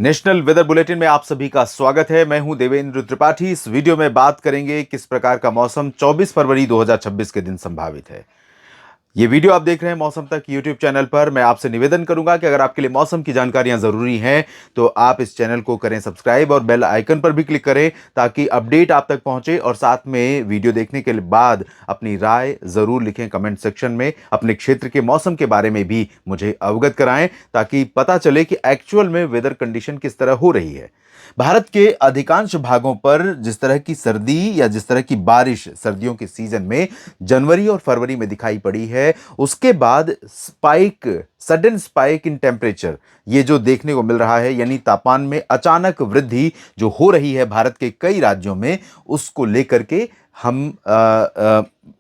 National weather bulletin में आप सभी का स्वागत है। मैं हूं देवेंद्र त्रिपाठी। इस वीडियो में बात करेंगे किस प्रकार का मौसम 24 फरवरी 2026 के दिन संभावित है। ये वीडियो आप देख रहे हैं मौसम तक यूट्यूब चैनल पर। मैं आपसे निवेदन करूंगा कि अगर आपके लिए मौसम की जानकारियां जरूरी हैं तो आप इस चैनल को करें सब्सक्राइब और बेल आइकन पर भी क्लिक करें ताकि अपडेट आप तक पहुंचे। और साथ में वीडियो देखने के बाद अपनी राय जरूर लिखें कमेंट सेक्शन में। अपने क्षेत्र के मौसम के बारे में भी मुझे अवगत कराएं ताकि पता चले कि एक्चुअल में वेदर कंडीशन किस तरह हो रही है। भारत के अधिकांश भागों पर जिस तरह की सर्दी या जिस तरह की बारिश सर्दियों के सीजन में जनवरी और फरवरी में दिखाई पड़ी है, उसके बाद सडन स्पाइक इन टेम्परेचर ये जो देखने को मिल रहा है, यानी तापमान में अचानक वृद्धि जो हो रही है भारत के कई राज्यों में, उसको लेकर के हम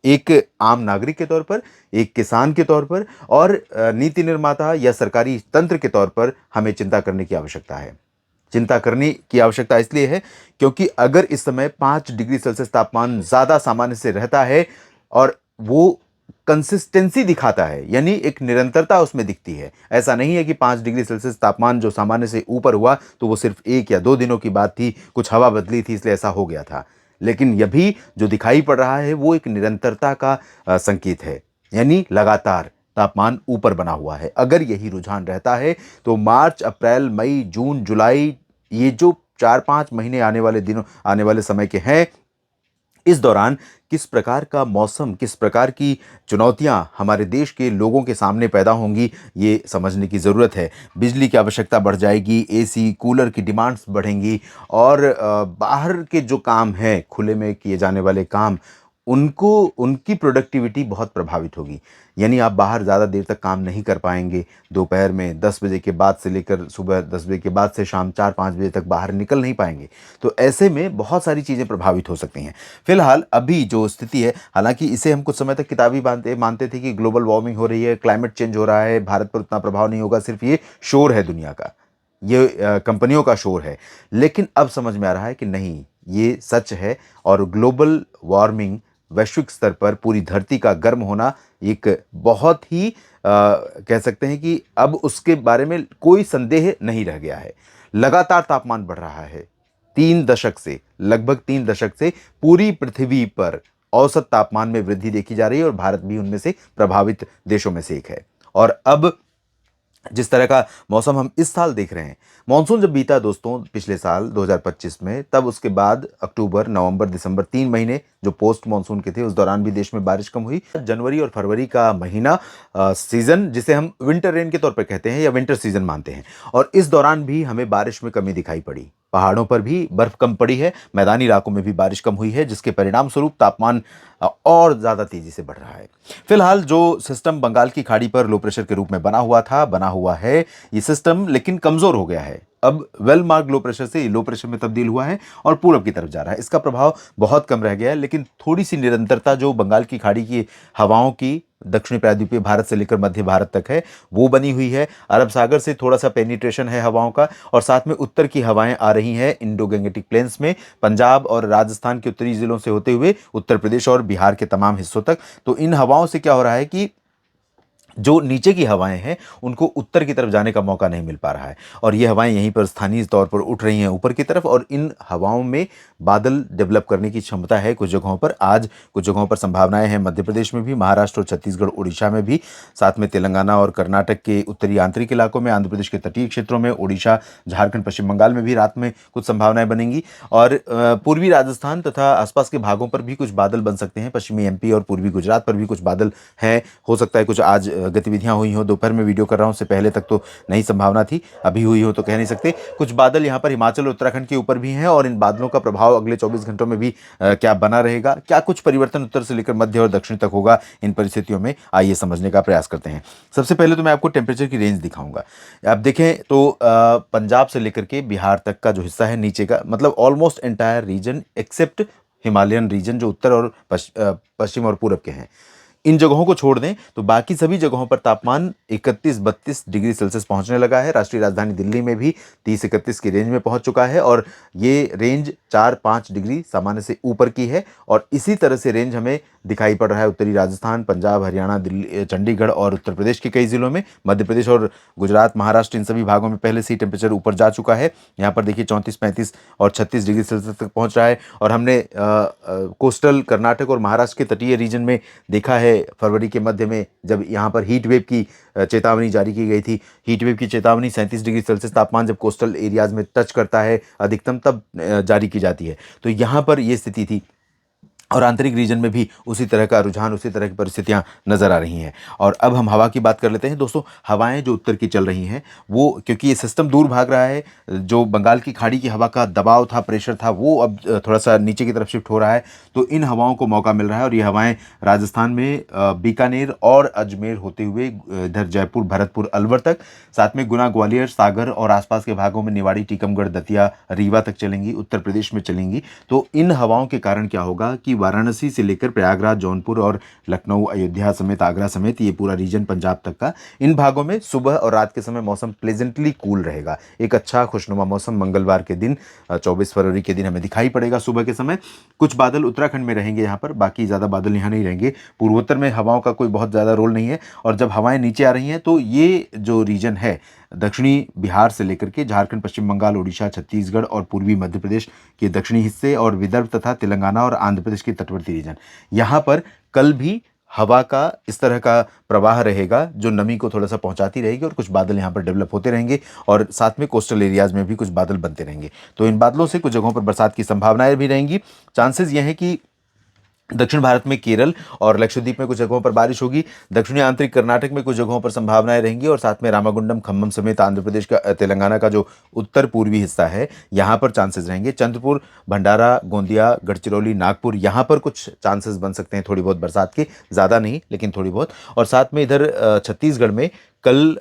एक आम नागरिक के तौर पर, एक किसान के तौर पर और नीति निर्माता या सरकारी तंत्र के तौर पर हमें चिंता करने की आवश्यकता है। चिंता करने की आवश्यकता इसलिए है क्योंकि अगर इस समय 5 डिग्री सेल्सियस तापमान ज़्यादा सामान्य से रहता है और वो कंसिस्टेंसी दिखाता है, यानी एक निरंतरता उसमें दिखती है। ऐसा नहीं है कि 5 डिग्री सेल्सियस तापमान जो सामान्य से ऊपर हुआ तो वो सिर्फ 1 या 2 दिनों की बात थी, कुछ हवा बदली थी इसलिए ऐसा हो गया था। लेकिन यह भी जो दिखाई पड़ रहा है वो एक निरंतरता का संकेत है, यानी लगातार तापमान ऊपर बना हुआ है। अगर यही रुझान रहता है तो मार्च, अप्रैल, मई, जून, जुलाई, ये जो 4-5 महीने आने वाले दिनों, आने वाले समय के हैं, इस दौरान किस प्रकार का मौसम, किस प्रकार की चुनौतियां हमारे देश के लोगों के सामने पैदा होंगी, ये समझने की ज़रूरत है। बिजली की आवश्यकता बढ़ जाएगी, एसी, कूलर की डिमांड्स बढ़ेंगी और बाहर के जो काम हैं, खुले में किए जाने वाले काम, उनकी प्रोडक्टिविटी बहुत प्रभावित होगी। यानी आप बाहर ज़्यादा देर तक काम नहीं कर पाएंगे। दोपहर में 10 बजे के बाद से लेकर सुबह 10 बजे के बाद से शाम 4-5 बजे तक बाहर निकल नहीं पाएंगे। तो ऐसे में बहुत सारी चीज़ें प्रभावित हो सकती हैं। फिलहाल अभी जो स्थिति है, हालांकि इसे हम कुछ समय तक किताबी मानते थे कि ग्लोबल वार्मिंग हो रही है, क्लाइमेट चेंज हो रहा है, भारत पर उतना प्रभाव नहीं होगा, सिर्फ ये शोर है दुनिया का, ये कंपनियों का शोर है। लेकिन अब समझ में आ रहा है कि नहीं, ये सच है और ग्लोबल वार्मिंग, वैश्विक स्तर पर पूरी धरती का गर्म होना एक बहुत ही कह सकते हैं कि अब उसके बारे में कोई संदेह नहीं रह गया है। लगातार तापमान बढ़ रहा है। 3 दशक से, लगभग 3 दशक से पूरी पृथ्वी पर औसत तापमान में वृद्धि देखी जा रही है और भारत भी उनमें से प्रभावित देशों में से एक है। और अब जिस तरह का मौसम हम इस साल देख रहे हैं, मानसून जब बीता दोस्तों पिछले साल 2025 में, तब उसके बाद अक्टूबर, नवंबर, दिसंबर 3 महीने जो पोस्ट मानसून के थे, उस दौरान भी देश में बारिश कम हुई। जनवरी और फरवरी का महीना सीजन जिसे हम विंटर रेन के तौर पर कहते हैं या विंटर सीजन मानते हैं, और इस दौरान भी हमें बारिश में कमी दिखाई पड़ी। पहाड़ों पर भी बर्फ कम पड़ी है, मैदानी इलाकों में भी बारिश कम हुई है, जिसके परिणाम स्वरूप तापमान और ज़्यादा तेजी से बढ़ रहा है। फिलहाल जो सिस्टम बंगाल की खाड़ी पर लो प्रेशर के रूप में बना हुआ है ये सिस्टम, लेकिन कमज़ोर हो गया है। अब वेल मार्क लो प्रेशर से लो प्रेशर में तब्दील हुआ है और पूरब की तरफ जा रहा है। इसका प्रभाव बहुत कम रह गया है, लेकिन थोड़ी सी निरंतरता जो बंगाल की खाड़ी की हवाओं की दक्षिणी प्रायद्वीपीय भारत से लेकर मध्य भारत तक है, वो बनी हुई है। अरब सागर से थोड़ा सा पेनिट्रेशन है हवाओं का, और साथ में उत्तर की हवाएं आ रही हैं इंडो गैंगेटिक प्लेन्स में, पंजाब और राजस्थान के उत्तरी जिलों से होते हुए उत्तर प्रदेश और बिहार के तमाम हिस्सों तक। तो इन हवाओं से क्या हो रहा है कि जो नीचे की हवाएं हैं उनको उत्तर की तरफ जाने का मौका नहीं मिल पा रहा है, और ये हवाएं यहीं पर स्थानीय तौर पर उठ रही हैं ऊपर की तरफ, और इन हवाओं में बादल डेवलप करने की क्षमता है कुछ जगहों पर। आज कुछ जगहों पर संभावनाएं हैं मध्य प्रदेश में भी, महाराष्ट्र और छत्तीसगढ़, उड़ीसा में भी, साथ में तेलंगाना और कर्नाटक के उत्तरी आंतरिक इलाकों में, आंध्र प्रदेश के तटीय क्षेत्रों में, उड़ीसा, झारखंड, पश्चिम बंगाल में भी रात में कुछ संभावनाएं बनेंगी, और पूर्वी राजस्थान तथा आसपास के भागों पर भी कुछ बादल बन सकते हैं। पश्चिमी एमपी और पूर्वी गुजरात पर भी कुछ बादल हैं। हो सकता है कुछ आज गतिविधियां हुई हो, दोपहर में वीडियो कर रहा हूं, उससे पहले तक तो नहीं संभावना थी, अभी हुई हो तो कह नहीं सकते। कुछ बादल यहां पर हिमाचल और उत्तराखंड के ऊपर भी हैं, और इन बादलों का प्रभाव अगले 24 घंटों में भी क्या बना रहेगा, क्या कुछ परिवर्तन उत्तर से लेकर मध्य और दक्षिण तक होगा, इन परिस्थितियों में आइए समझने का प्रयास करते हैं। सबसे पहले तो मैं आपको टेम्परेचर की रेंज दिखाऊंगा। आप देखें तो पंजाब से लेकर के बिहार तक का जो हिस्सा है नीचे का, मतलब almost entire region except Himalayan region जो उत्तर और पश्चिम और पूरब के हैं, इन जगहों को छोड़ दें तो बाकी सभी जगहों पर तापमान 31-32 डिग्री सेल्सियस पहुंचने लगा है। राष्ट्रीय राजधानी दिल्ली में भी 30-31 की रेंज में पहुंच चुका है, और ये रेंज 4-5 डिग्री सामान्य से ऊपर की है, और इसी तरह से रेंज हमें दिखाई पड़ रहा है उत्तरी राजस्थान, पंजाब, हरियाणा, दिल्ली, चंडीगढ़ और उत्तर प्रदेश के कई जिलों में। मध्य प्रदेश और गुजरात, महाराष्ट्र, इन सभी भागों में पहले से ही टेम्परेचर ऊपर जा चुका है। यहाँ पर देखिए 34, 35 और 36 डिग्री सेल्सियस तक पहुँच रहा है। और हमने कोस्टल कर्नाटक और महाराष्ट्र के तटीय रीजन में देखा है फरवरी के मध्य में, जब यहाँ पर हीट वेव की चेतावनी जारी की गई थी। हीट वेव की चेतावनी 37 डिग्री सेल्सियस तापमान जब कोस्टल एरियाज में टच करता है अधिकतम, तब जारी की जाती है। तो यहाँ पर ये स्थिति थी और आंतरिक रीजन में भी उसी तरह का रुझान, उसी तरह की परिस्थितियां नज़र आ रही हैं। और अब हम हवा की बात कर लेते हैं दोस्तों। हवाएं जो उत्तर की चल रही हैं वो, क्योंकि ये सिस्टम दूर भाग रहा है, जो बंगाल की खाड़ी की हवा का दबाव था, प्रेशर था, वो अब थोड़ा सा नीचे की तरफ शिफ्ट हो रहा है। तो इन हवाओं को मौका मिल रहा है और ये हवाएं राजस्थान में बीकानेर और अजमेर होते हुए इधर जयपुर, भरतपुर, अलवर तक, साथ में गुना, ग्वालियर, सागर और आसपास के भागों में निवाड़ी, टीकमगढ़, दतिया, रीवा तक चलेंगी, उत्तर प्रदेश में चलेंगी। तो इन हवाओं के कारण क्या होगा कि वाराणसी से लेकर प्रयागराज, जौनपुर और लखनऊ, अयोध्या समेत, आगरा समेत ये पूरा रीजन पंजाब तक का, इन भागों में सुबह और रात के समय मौसम प्लेजेंटली कूल रहेगा। एक अच्छा खुशनुमा मौसम मंगलवार के दिन 24 फरवरी के दिन हमें दिखाई पड़ेगा सुबह के समय। कुछ बादल उत्तराखंड में रहेंगे यहाँ पर, बाकी ज़्यादा बादल यहाँ नहीं रहेंगे। पूर्वोत्तर में हवाओं का कोई बहुत ज़्यादा रोल नहीं है। और जब हवाएं नीचे आ रही हैं तो ये जो रीजन है दक्षिणी बिहार से लेकर के झारखंड, पश्चिम बंगाल, उड़ीसा, छत्तीसगढ़ और पूर्वी मध्य प्रदेश के दक्षिणी हिस्से और विदर्भ तथा तेलंगाना और आंध्र प्रदेश के तटवर्ती रीजन, यहाँ पर कल भी हवा का इस तरह का प्रवाह रहेगा जो नमी को थोड़ा सा पहुंचाती रहेगी और कुछ बादल यहाँ पर डेवलप होते रहेंगे और साथ में कोस्टल एरियाज में भी कुछ बादल बनते रहेंगे। तो इन बादलों से कुछ जगहों पर बरसात की संभावनाएं भी रहेंगी। चांसेस ये हैं कि दक्षिण भारत में केरल और लक्षद्वीप में कुछ जगहों पर बारिश होगी। दक्षिणी आंतरिक कर्नाटक में कुछ जगहों पर संभावनाएं रहेंगी और साथ में रामागुंडम, खम्मम समेत आंध्र प्रदेश का, तेलंगाना का जो उत्तर पूर्वी हिस्सा है, यहाँ पर चांसेस रहेंगे। चंद्रपुर, भंडारा, गोंदिया, गढ़चिरौली, नागपुर, यहाँ पर कुछ चांसेस बन सकते हैं थोड़ी बहुत बरसात के, ज़्यादा नहीं लेकिन थोड़ी बहुत। और साथ में इधर छत्तीसगढ़ में कल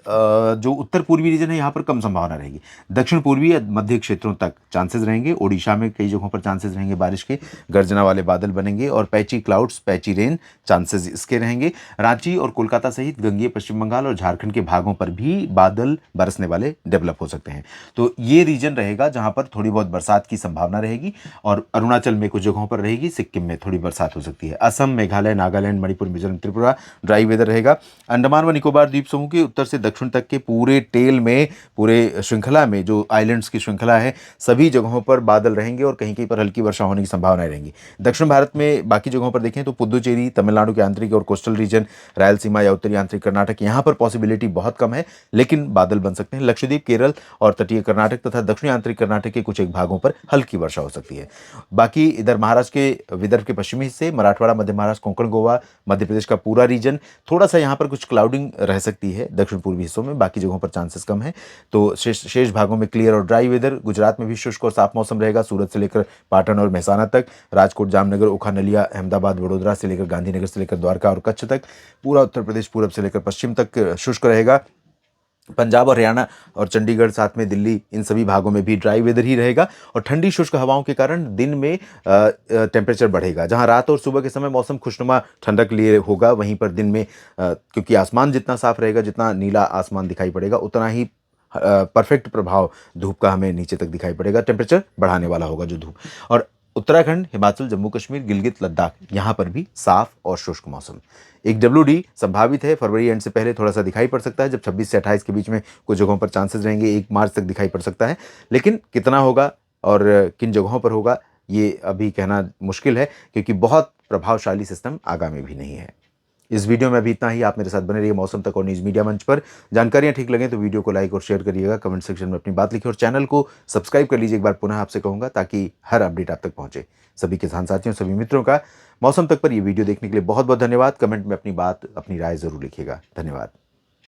जो उत्तर पूर्वी रीजन है यहाँ पर कम संभावना रहेगी। दक्षिण पूर्वी या मध्य क्षेत्रों तक चांसेस रहेंगे। ओडिशा में कई जगहों पर चांसेस रहेंगे बारिश के, गर्जना वाले बादल बनेंगे और patchy clouds, patchy rain chances इसके रहेंगे। रांची और कोलकाता सहित गंगेय पश्चिम बंगाल और झारखंड के भागों पर भी बादल बरसने वाले डेवलप हो सकते हैं। तो ये रीजन रहेगा जहाँ पर थोड़ी बहुत बरसात की संभावना रहेगी। और अरुणाचल में कुछ जगहों पर रहेगी, सिक्किम में थोड़ी बरसात हो सकती है। असम, मेघालय, नागालैंड, मणिपुर, मिजोरम, त्रिपुरा ड्राई वेदर रहेगा। अंडमान व निकोबार द्वीप समूह के उत्तर से दक्षिण तक के पूरे टेल में, पूरे श्रृंखला में, जो आइलैंड्स की श्रृंखला है, सभी जगहों पर बादल रहेंगे और कहीं कहीं पर हल्की वर्षा होने की संभावनाएं रहेंगी। दक्षिण भारत में बाकी जगहों पर देखें तो पुदुचेरी, तमिलनाडु के आंतरिक और कोस्टल रीजन, रायलसीमा या उत्तरी आंतरिक कर्नाटक, यहाँ पर पॉसिबिलिटी बहुत कम है लेकिन बादल बन सकते हैं। लक्षद्वीप, केरल और तटीय कर्नाटक तथा दक्षिणी आंतरिक कर्नाटक के कुछ एक भागों पर हल्की वर्षा हो सकती है। बाकी इधर महाराष्ट्र के विदर्भ के पश्चिमी हिस्से, मराठवाड़ा, मध्य महाराष्ट्र, कोंकण, गोवा, मध्य प्रदेश का पूरा रीजन, थोड़ा सा यहाँ पर कुछ क्लाउडिंग रह सकती है दक्षिण पूर्वी हिस्सों में, बाकी जगहों पर चांसेस कम है। तो शेष भागों में क्लियर और ड्राई वेदर। गुजरात में भी शुष्क और साफ मौसम रहेगा, सूरत से लेकर पाटन और मेहसाना तक, राजकोट, जामनगर, ओखा, नलिया, अहमदाबाद, वडोदरा से लेकर गांधीनगर से लेकर द्वारका और कच्छ तक, पूरा उत्तर प्रदेश पूरब से लेकर पश्चिम तक शुष्क रहेगा। पंजाब और हरियाणा और चंडीगढ़, साथ में दिल्ली, इन सभी भागों में भी ड्राई वेदर ही रहेगा और ठंडी शुष्क हवाओं के कारण दिन में टेम्परेचर बढ़ेगा। जहां रात और सुबह के समय मौसम खुशनुमा ठंडक लिए होगा, वहीं पर दिन में क्योंकि आसमान जितना साफ रहेगा, जितना नीला आसमान दिखाई पड़ेगा, उतना ही परफेक्ट प्रभाव धूप का हमें नीचे तक दिखाई पड़ेगा। टेम्परेचर बढ़ाने वाला होगा जो धूप। और उत्तराखंड, हिमाचल, जम्मू कश्मीर, गिलगित, लद्दाख, यहाँ पर भी साफ और शुष्क मौसम। एक WD संभावित है फरवरी एंड से पहले, थोड़ा सा दिखाई पड़ सकता है, जब 26 से 28 के बीच में कुछ जगहों पर चांसेस रहेंगे। 1 मार्च तक दिखाई पड़ सकता है, लेकिन कितना होगा और किन जगहों पर होगा ये अभी कहना मुश्किल है, क्योंकि बहुत प्रभावशाली सिस्टम आगामी भी नहीं है। इस वीडियो में अभी इतना ही। आप मेरे साथ बने रहिए मौसम तक और न्यूज़ मीडिया मंच पर। जानकारियां ठीक लगें तो वीडियो को लाइक और शेयर करिएगा, कमेंट सेक्शन में अपनी बात लिखिए और चैनल को सब्सक्राइब कर लीजिए। एक बार पुनः आपसे कहूँगा, ताकि हर अपडेट आप तक पहुँचे। सभी किसान साथियों, सभी मित्रों का मौसम तक पर ये वीडियो देखने के लिए बहुत बहुत धन्यवाद। कमेंट में अपनी बात, अपनी राय ज़रूर लिखिएगा। धन्यवाद।